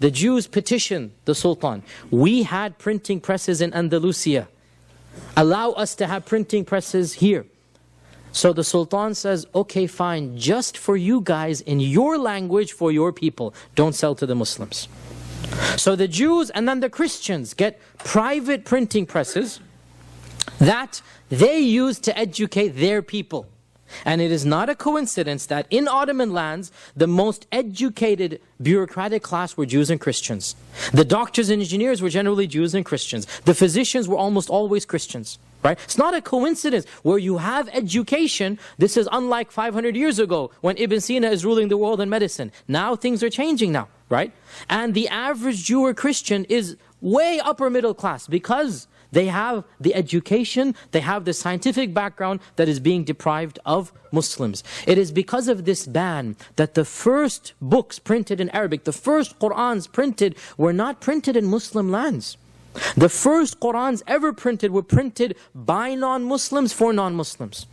The Jews petitioned the Sultan, we had printing presses in Andalusia. Allow us to have printing presses here. So the Sultan says, okay, fine, just for you guys, in your language, for your people. Don't sell to the Muslims. So the Jews and then the Christians get private printing presses that they use to educate their people. And it is not a coincidence that in Ottoman lands, the most educated bureaucratic class were Jews and Christians. The doctors and engineers were generally Jews and Christians. The physicians were almost always Christians. Right? It's not a coincidence where you have education. This is unlike 500 years ago when Ibn Sina is ruling the world in medicine. Now things are changing now, right? And the average Jew or Christian is way upper middle class because they have the education, they have the scientific background that is being deprived of Muslims. It is because of this ban that the first books printed in Arabic, the first Qur'ans printed, were not printed in Muslim lands. The first Qur'ans ever printed were printed by non-Muslims for non-Muslims.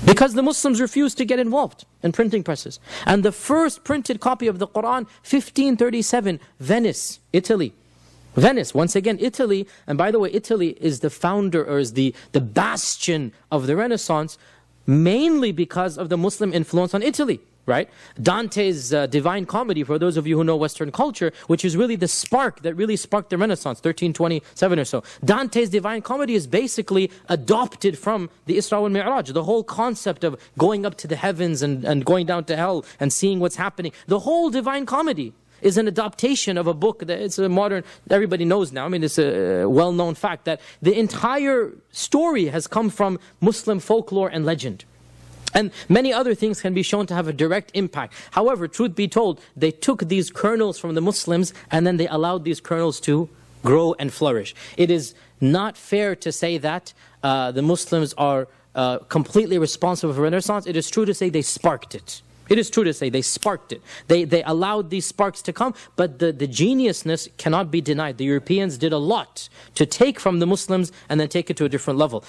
Because the Muslims refused to get involved in printing presses. And the first printed copy of the Qur'an, 1537, Venice, Italy. Venice, once again, Italy. And by the way, Italy is the founder or is the bastion of the Renaissance, mainly because of the Muslim influence on Italy. Right? Dante's Divine Comedy, for those of you who know Western culture, which is really the spark that really sparked the Renaissance, 1327 or so. Dante's Divine Comedy is basically adopted from the Isra wal Mi'raj. The whole concept of going up to the heavens and going down to hell and seeing what's happening. The whole Divine Comedy is an adaptation of a book that it's a modern, everybody knows now, I mean it's a well-known fact that the entire story has come from Muslim folklore and legend. And many other things can be shown to have a direct impact. However, truth be told, they took these kernels from the Muslims and then they allowed these kernels to grow and flourish. It is not fair to say that the Muslims are completely responsible for Renaissance. It is true to say they sparked it. It is true to say they sparked it. They allowed these sparks to come, but the geniusness cannot be denied. The Europeans did a lot to take from the Muslims and then take it to a different level.